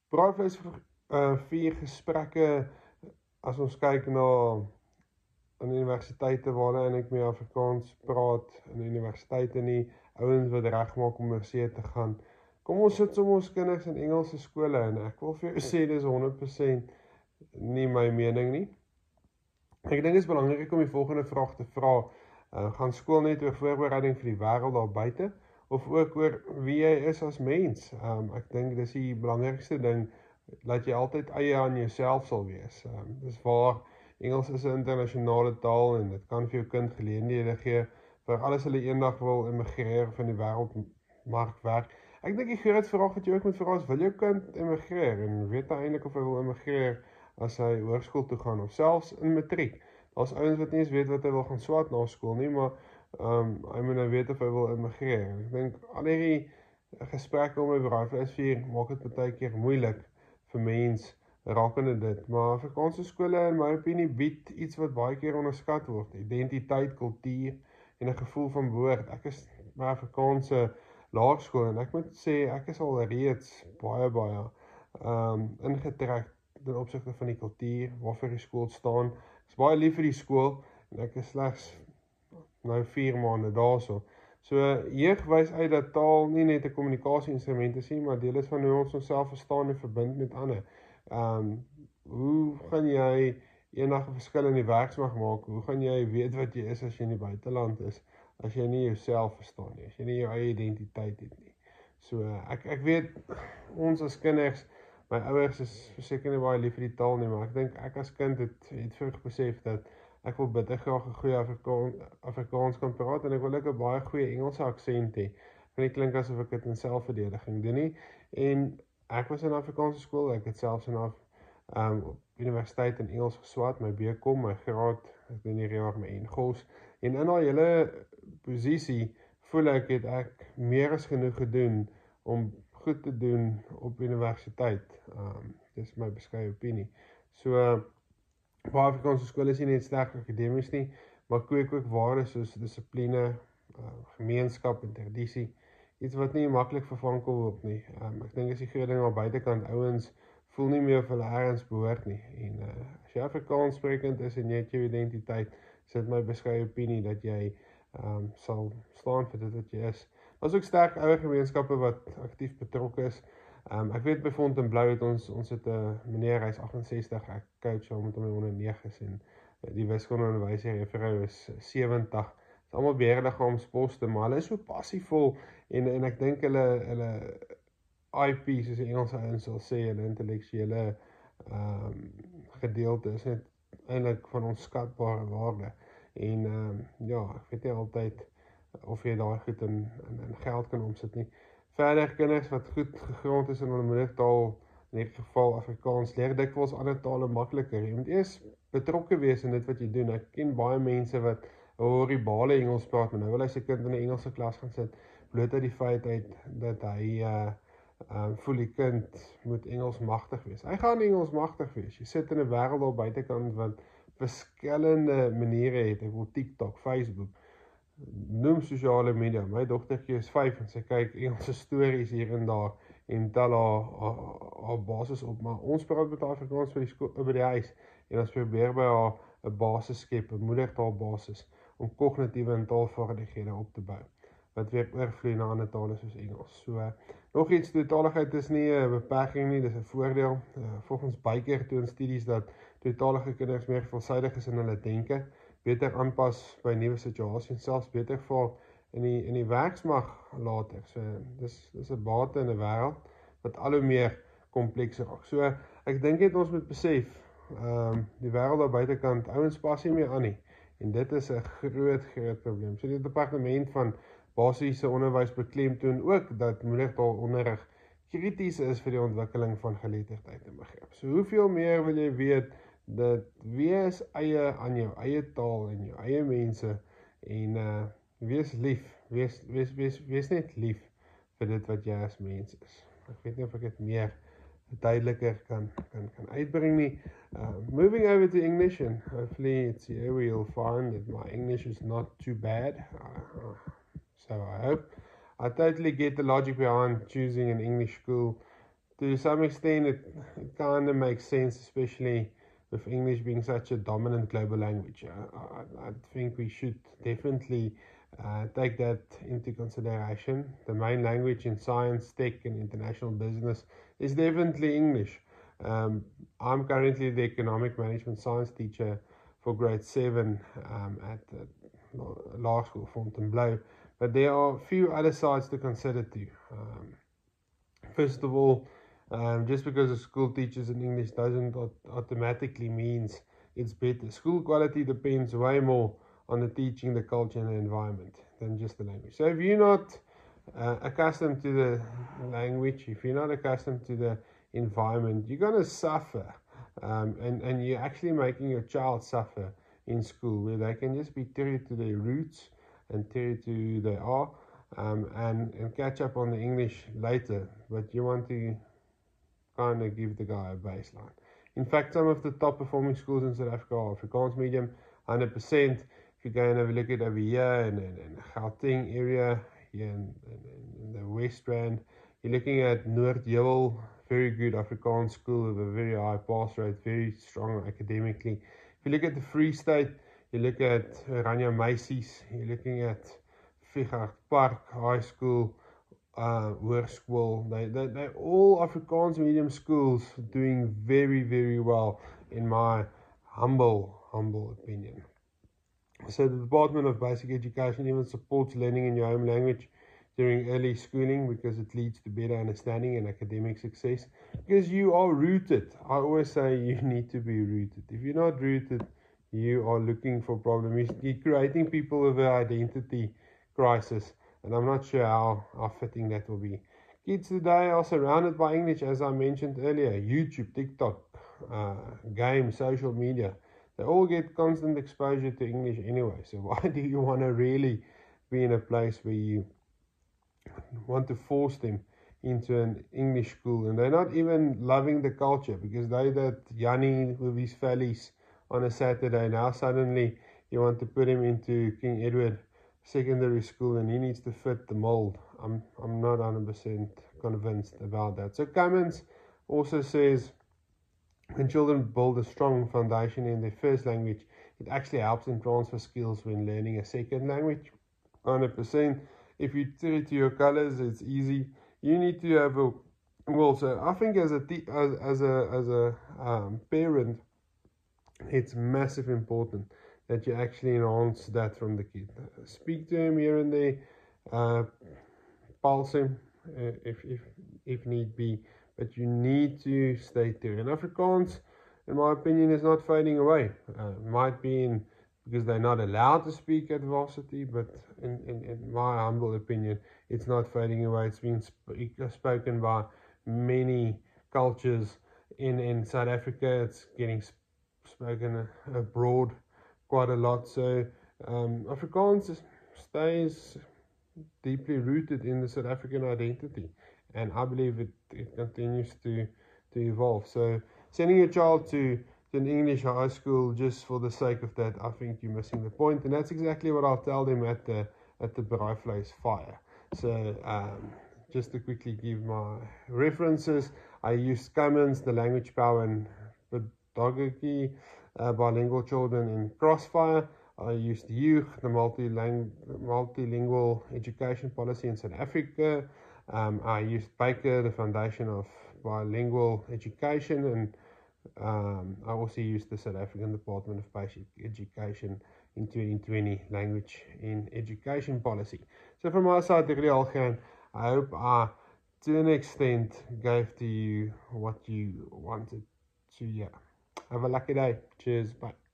Braaivleis vir 4 gesprekke, as ons kyk na aan universiteite waarin ek mee Afrikaans praat, in universiteite nie, ouens wat regmaak om oor see te gaan. Kom ons sit sommer ons kinders in Engelse skole en ek wil vir jou sê dis 100% nie my mening nie. Ek dink dit is belangrik om die volgende vraag te vra. Gaan skool net oor voorbereiding vir die wêreld daar buite of ook oor wie jy is as mens? Ek dink dis die belangrikste ding, dat jy altyd eie aan jouself sal wees. Dis waar Engels is 'n internasionale taal en dit kan vir jou kind geleenthede gee vir alles hulle eendag wil immigreer van die wêreldmark werk. Ek dink die groot vraag wat jy ook moet vra is, wil jou kind immigreer en weet hy eintlik of hy wil immigreer as hy hoërskool toe gaan of selfs in matriek. Daar's ouens wat nie eens weet wat hy wil gaan swat na skool nie, maar hy moet nou weet of hy wil immigreer. Ek dink al hierdie gesprekke om 'n braaivleisvuur maak dit baie keer moeilik vir mense rakende dit, maar Afrikaanse skole in my opinie bied iets wat baie keer onderskat word, identiteit, kultuur en 'n gevoel van behoort. Ek is by Afrikaanse laerskool en ek moet sê ek is al reeds baie ingetrek ten opsigte van die kultuur waarvoor die skool staan. Ek is baie lief vir die skool en ek is slegs nou 4 maande daarso. So jeug wys uit dat taal nie net 'n kommunikasie-instrument is nie, maar deel is van hoe ons onsself verstaan en verbind met ander. Hoe gaan jy eendag 'n verskil in die werksmag maak? Hoe gaan jy weet wat jy is as jy in die buiteland is, as jy nie jouself verstaan nie, as jy nie jou eie identiteit het nie? So ek weet ons as kinders, my ouers is verseker nie baie lief vir die taal nie, maar ek dink ek as kind het vroeg besef dat ek wil bitter graag 'n goeie Afrikaans kan praat en ek wil ook 'n baie goeie Engelse aksent hê. Kan nie klink asof ek dit in selfverdediging doen nie. En ek was in 'n Afrikaanse skool, ek het selfs op universiteit in Engels geswat, my BCom, my graad, ek doen hierdie jaar my NGOS. En in daai hele posisie voel ek het ek meer as genoeg gedoen om goed te doen op universiteit. Dis my beskeie opinie. So baie Afrikaanse skole is nie net sterk akademies nie, maar kweek ook waardes soos dissipline, gemeenskap en tradisie. Iets wat nie maklik vervang kan word nie. Ek dink as die groot ding aan buitekant ouens voel nie meer of hulle ergens behoort nie. En as jy Afrikaans sprekend is en jy het jou identiteit, is dit my beskeie opinie dat jy sal staan vir dit wat jy is. Daar's ook sterk ouer gemeenskappe wat aktief betrokke is. Ek weet by Fontainebleau het ons het 'n meneer, hy's 68, ek coach hom met hom onder 9 en die wiskundeonderwyser juffrou is 70. Dit is almal beheerliggaamsposte, maar hulle is so passievol en ek dink hulle IP, soos die Engelse ouens sal sê, hulle intellektuele gedeelte is net eintlik van onskatbare waarde. En ja, ek weet nie altyd of jy daai goed in geld kan omsit nie. Verder kinders wat goed gegrond is in hulle moedertaal, in hierdie geval Afrikaans, leer dikwels ander tale makliker. Jy moet eers betrokke wees in dit wat jy doen. Ek ken baie mense wat horribale Engels praat, maar nou wil hy sy kind in 'n Engelse klas gaan sit, bloot uit die feit uit dat hy voel die kind moet Engels magtig wees. Hy gaan Engels magtig wees. Jy sit in 'n wêreld daar buitekant wat verskillende maniere het. Ek wil TikTok, Facebook, noem sosiale media. My dogtertjie is 5 en sy kyk Engelse stories hier en daar en tel haar basis op, maar ons praat met Afrikaans by die huis en ons probeer by haar 'n basis skep, 'n moedertaalbasis om kognitiewe en taalvaardighede op te bou wat weer oorvloei na ander tale soos Engels. So nog iets, tweetaligheid is nie 'n beperking nie, dis 'n voordeel. Volgens Baker toon studies dat tweetalige kinders meer veelsidig is in hulle denke, beter aanpas by nuwe situasies en selfs beter val in die werksmag later. So dis 'n bate in 'n wêreld wat al hoe meer komplekser raak. So ek dink net ons moet besef, die wêreld daar buitekant, ouens pas nie meer aan nie. En dit is 'n groot probleem. So die departement van basiese onderwys beklemtoon ook dat moedertaalonderrig krities is vir die ontwikkeling van geletterdheid en begrip. So hoeveel meer wil jy weet dat wees eie aan jou eie taal en jou eie mense en wees lief, wees net lief vir dit wat jy as mens is. Ek weet nie of ek dit meer duideliker kan uitbring nie. Moving over to English, and hopefully it's here where you'll find that my English is not too bad. So I hope. I totally get the logic behind choosing an English school to some extent, it kind of makes sense, especially with English being such a dominant global language. I think we should definitely take that into consideration. The main language in science, tech, and international business is definitely English. I'm currently the economic management science teacher for grade 7 at law school, Fontainebleau, but there are a few other sides to consider too. First of all, just because a school teaches in English doesn't automatically means it's better. School quality depends way more on the teaching, the culture, and the environment than just the language. So if you're not accustomed to the language, if you're not accustomed to the environment, you're going to suffer. And you're actually making your child suffer in school, where they can just be tethered to their roots and tethered to who they are, and catch up on the English later. But you want to kind of give the guy a baseline. In fact, some of the top performing schools in South Africa are Afrikaans medium, 100%. If you go and have a look at over here in the Gauteng area, here in the West Rand, you're looking at Noordheuwel, very good Afrikaans school with a very high pass rate, very strong academically. If you look at the Free State, you look at Rania Meisies, you're looking at Figart Park High School, Hoërskool. They're all Afrikaans medium schools doing very, very well, in my humble opinion. So the Department of Basic Education even supports learning in your home language during early schooling, because it leads to better understanding and academic success, because you are rooted. I always say you need to be rooted. If you're not rooted, you are looking for problems. You're creating people with an identity crisis, and I'm not sure how fitting that will be. Kids today are surrounded by English, as I mentioned earlier. YouTube, TikTok, games, social media. They all get constant exposure to English anyway. So why do you want to really be in a place where you want to force them into an English school, and they're not even loving the culture, because they that Yanni with his fellies on a Saturday, now suddenly you want to put him into King Edward Secondary School and he needs to fit the mold. I'm not 100% convinced about that. So Cummins also says, when children build a strong foundation in their first language, it actually helps them transfer skills when learning a second language. 100%. If you true to your colors, it's easy. You need to have a well. So I think as a parent, it's massive important that you actually enhance that from the kid. Speak to him here and there, pulse him if need be, but you need to stay there. And Afrikaans, in my opinion, is not fading away. Might be because they're not allowed to speak at varsity, but in my humble opinion, it's not fading away. It's been spoken by many cultures in South Africa. It's getting spoken abroad quite a lot. So Afrikaans stays deeply rooted in the South African identity, and I believe it continues to evolve. So sending your child to an English high school just for the sake of that, I think you're missing the point. And that's exactly what I'll tell them at the Braaivleis Fire. So just to quickly give my references, I used Cummins, The Language, Power and Pedagogy, Bilingual Children in Crossfire. I used Youth, the multilingual education policy in South Africa. I used Baker, the Foundation of Bilingual Education, and I also used the South African Department of Basic Education in 2020 Language in Education Policy. So from my side, I hope I, to an extent, gave to you what you wanted to hear. Have a lucky day. Cheers. Bye.